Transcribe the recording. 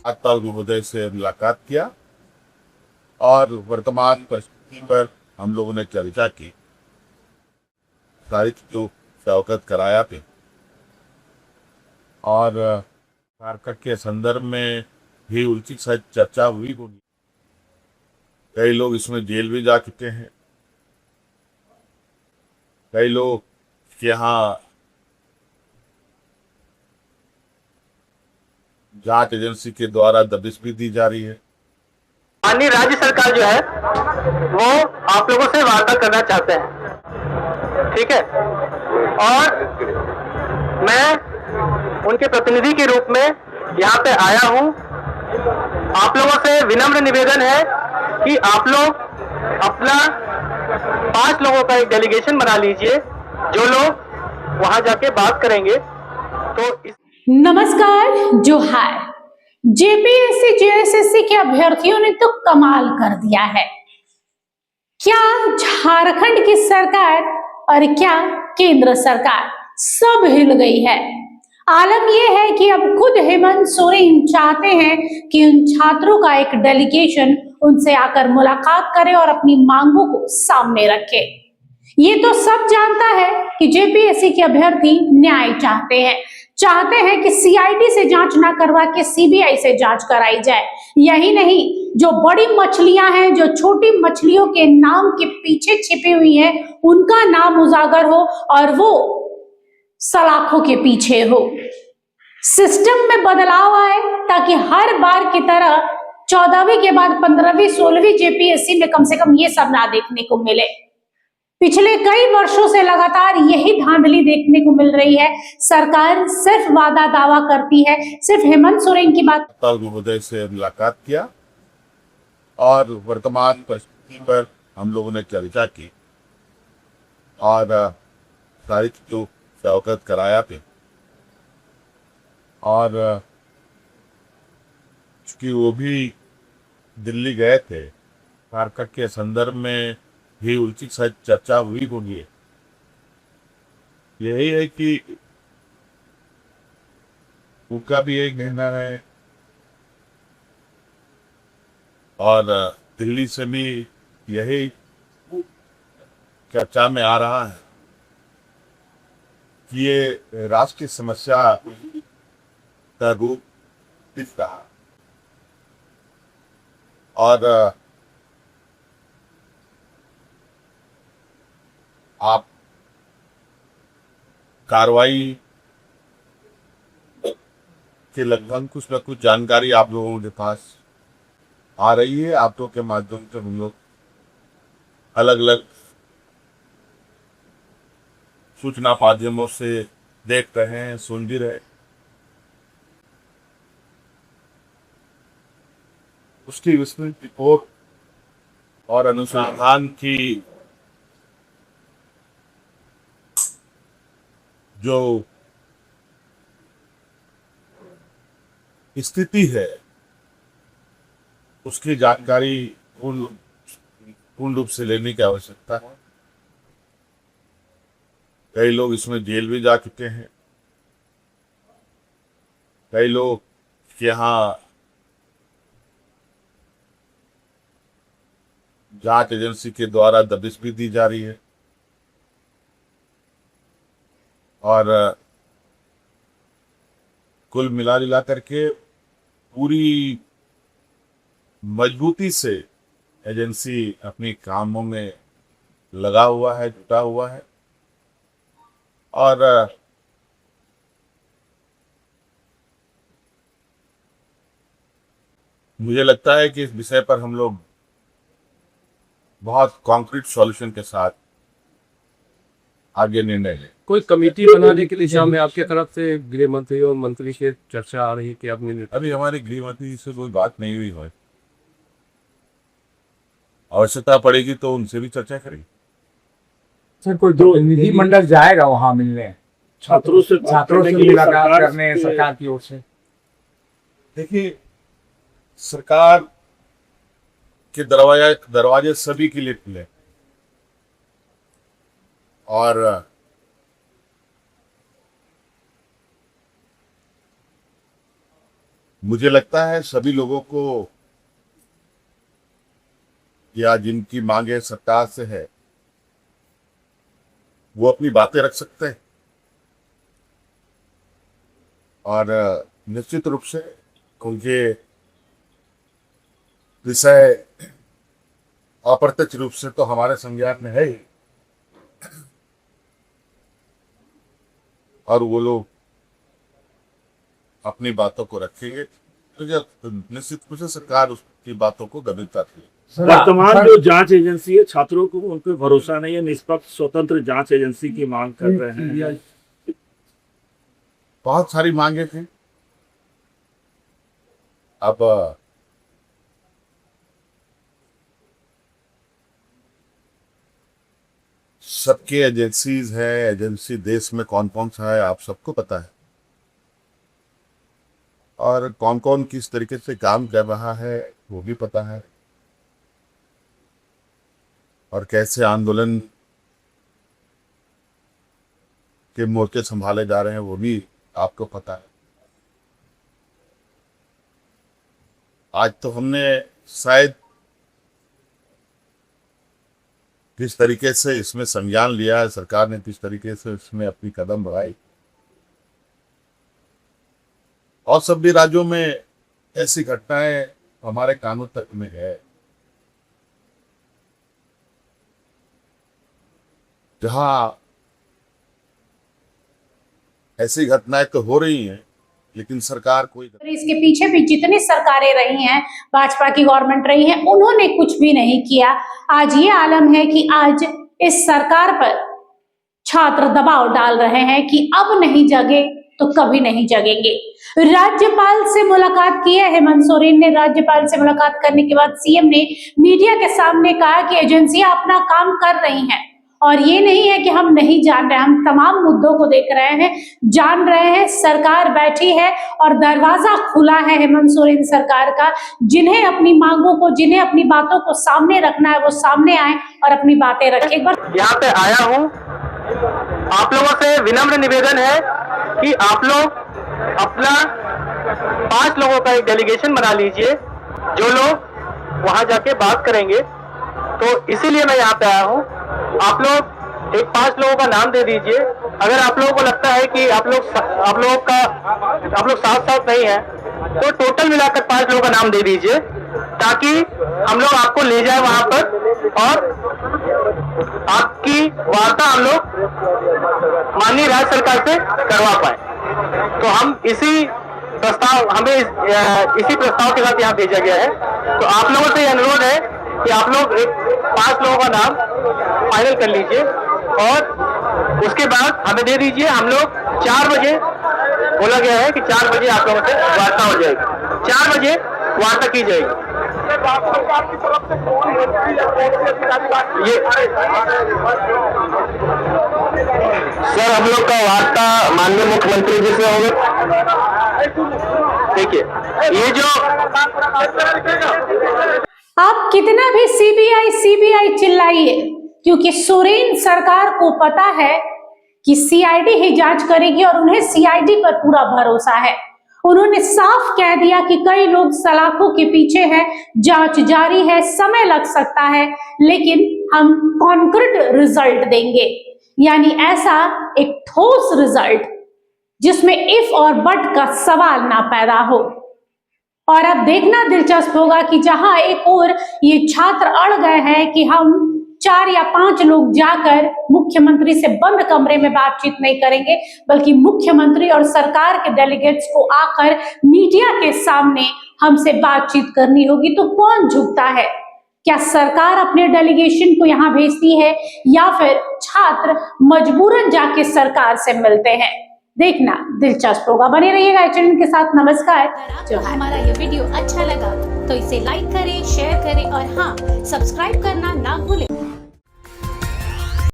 राज्यपाल महोदय से मुलाकात किया और वर्तमान परिस्थिति पर हम लोगों ने चर्चा की। सारी चीजों से अवगत कराया पे और झारखंड के संदर्भ में भी उनकी शायद चर्चा हुई होगी। कई लोग इसमें जेल भी जा चुके हैं। कई लोग के यहाँ जांच एजेंसी के द्वारा दबिश भी दी जा रही है। माननीय राज्य सरकार जो है वो आप लोगों से वार्ता करना चाहते हैं, ठीक है। और मैं उनके प्रतिनिधि के रूप में यहाँ पे आया हूँ। आप लोगों से विनम्र निवेदन है कि आप लोग अपना 5 लोगों का एक डेलीगेशन बना लीजिए, जो लोग वहां जाके बात करेंगे। तो नमस्कार, जोहार। जेपीएससी जेएसएससी के अभ्यर्थियों ने तो कमाल कर दिया है। क्या झारखंड की सरकार और क्या केंद्र सरकार सब हिल गई है। आलम यह है कि अब खुद हेमंत सोरेन चाहते हैं कि उन छात्रों का एक डेलीगेशन उनसे आकर मुलाकात करे और अपनी मांगों को सामने रखे। ये तो सब जानता है कि जेपीएससी के अभ्यर्थी न्याय चाहते हैं कि सीआईडी से जांच ना करवा के सीबीआई से जांच कराई जाए। यही नहीं, जो बड़ी मछलियां हैं, जो छोटी मछलियों के नाम के पीछे छिपी हुई हैं, उनका नाम उजागर हो और वो सलाखों के पीछे हो। सिस्टम में बदलाव आए ताकि हर बार की तरह 14वीं के बाद 15वीं 16वीं जेपीएससी में कम से कम ये सब ना देखने को मिले। पिछले कई वर्षों से लगातार यही धांधली देखने को मिल रही है। सरकार सिर्फ वादा दावा करती है, सिर्फ हेमंत सोरेन की बात। राज्यपाल महोदय से मुलाकात किया और वर्तमान परिस्थिति पर हम लोगों ने चर्चा की और सारी चीजों से अवगत कराया पे और चूंकि वो भी दिल्ली गए थे, झारखंड के संदर्भ में भी उनकी शायद चर्चा हुई होगी। यही है कि उनका भी एक कहना है और दिल्ली से भी यही चर्चा में आ रहा है कि ये राष्ट्रीय समस्या का रूप दिख रहा और आप कार्रवाई के लगभग कुछ न कुछ जानकारी आप लोगों के पास आ रही है। आप लोग के माध्यम से हम लोग अलग अलग सूचना माध्यमों से देख रहे हैं, सुन भी रहे। उसकी विस्तृत रिपोर्ट और अनुसंधान की जो स्थिति है उसकी जानकारी पूर्ण रूप से लेने की आवश्यकता है। कई लोग इसमें जेल भी जा चुके हैं। कई लोग के यहाँ जांच एजेंसी के द्वारा दबिश भी दी जा रही है और कुल मिला जुला करके पूरी मजबूती से एजेंसी अपनी कामों में लगा हुआ है, जुटा हुआ है और मुझे लगता है कि इस विषय पर हम लोग बहुत कॉन्क्रीट सॉल्यूशन के साथ आगे निर्णय लें। कोई कमेटी बनाने के दिशा में आपके तरफ से गृह मंत्री और मंत्री से चर्चा आ रही है कि आपने? अभी हमारे गृह मंत्री से कोई बात नहीं हुई है। आवश्यकता पड़ेगी तो उनसे भी चर्चा करेंगे। सर, कोई प्रतिनिधि मंडल जाएगा वहां मिलने, छात्रों से मुलाकात करने सरकार की ओर से? देखिए, सरकार के दरवाजे सभी के लिए खुले और मुझे लगता है सभी लोगों को या जिनकी मांगे सरकार से है वो अपनी बातें रख सकते हैं और निश्चित रूप से उनके विषय अप्रत्यक्ष रूप से तो हमारे संज्ञान में है ही, और वो लोग अपनी बातों को रखेंगे तो निश्चित रूप से सरकार उसकी बातों को गंभीरता से। वर्तमान जो जांच एजेंसी है छात्रों को उन पर भरोसा नहीं है, निष्पक्ष स्वतंत्र जांच एजेंसी की मांग कर रहे हैं। बहुत सारी मांगे थी, अब सबके एजेंसीज है, एजेंसी देश में कौन कौन सा है आप सबको पता है, और कौन कौन किस तरीके से काम कर रहा है वो भी पता है, और कैसे आंदोलन के मोर्चे संभाले जा रहे हैं वो भी आपको पता है। आज तो हमने शायद जिस तरीके से इसमें संज्ञान लिया है सरकार ने, जिस तरीके से इसमें अपनी कदम बढ़ाई, और सब भी राज्यों में ऐसी घटनाएं हमारे कानून तक में है जहां ऐसी घटनाएं तो हो रही हैं लेकिन सरकार कोई इसके पीछे भी जितनी सरकारें रही हैं, भाजपा की गवर्नमेंट रही है, उन्होंने कुछ भी नहीं किया। आज ये आलम है कि आज इस सरकार पर छात्र दबाव डाल रहे हैं कि अब नहीं जगे तो कभी नहीं जगेंगे। राज्यपाल से मुलाकात की है हेमंत सोरेन ने। राज्यपाल से मुलाकात करने के बाद सीएम ने मीडिया के सामने कहा कि एजेंसियां अपना काम कर रही हैं और ये नहीं है कि हम नहीं जान रहे, हम तमाम मुद्दों को देख रहे हैं, जान रहे हैं। सरकार बैठी है और दरवाजा खुला है हेमंत सोरेन सरकार का। जिन्हें अपनी मांगों को, जिन्हें अपनी बातों को सामने रखना है वो सामने आए और अपनी बातें रखें। एक बार यहाँ पे आया हूँ, आप लोगों से विनम्र निवेदन है कि आप लोग अपना 5 लोगों का एक डेलीगेशन बना लीजिए जो लोग वहां जाके बात करेंगे। तो इसीलिए मैं यहाँ पे आया हूँ। आप लोग एक 5 लोगों का नाम दे दीजिए। अगर आप लोगों को लगता है कि आप लोग साथ नहीं है तो टोटल मिलाकर 5 लोगों का नाम दे दीजिए ताकि हम लोग आपको ले जाए वहां पर और आपकी वार्ता हम लोग माननीय राज्य सरकार से करवा पाए। तो हम इसी प्रस्ताव के साथ यहाँ भेजा गया है। तो आप लोगों से अनुरोध है कि आप लोग एक 5 लोगों का नाम फाइनल कर लीजिए और उसके बाद हमें दे दीजिए। हम लोग 4 बजे बोला गया है कि 4 बजे आप लोगों से वार्ता हो जाएगी, 4 बजे वार्ता की जाएगी। ये सर हम लोग का वार्ता माननीय मुख्यमंत्री जी से होगा। देखिए ये जो आप कितना भी सीबीआई चिल्लाइए, क्योंकि सोरेन सरकार को पता है कि सीआईडी ही जांच करेगी और उन्हें सीआईडी पर पूरा भरोसा है। उन्होंने साफ कह दिया कि कई लोग सलाखों के पीछे हैं, जांच जारी है, समय लग सकता है, लेकिन हम कॉन्क्रीट रिजल्ट देंगे, यानी ऐसा एक ठोस रिजल्ट जिसमें इफ और बट का सवाल ना पैदा हो। और अब देखना दिलचस्प होगा कि जहां एक और ये छात्र अड़ गए हैं कि हम 4 या 5 लोग जाकर मुख्यमंत्री से बंद कमरे में बातचीत नहीं करेंगे, बल्कि मुख्यमंत्री और सरकार के डेलीगेट्स को आकर मीडिया के सामने हमसे बातचीत करनी होगी, तो कौन झुकता है? क्या सरकार अपने डेलीगेशन को यहाँ भेजती है या फिर छात्र मजबूरन जाके सरकार से मिलते हैं? देखना दिलचस्प होगा। बने रहिएगा चैनल के साथ। नमस्कार। जो हमारा ये वीडियो अच्छा लगा तो इसे लाइक करें, शेयर करें और हाँ, सब्सक्राइब करना ना भूलें।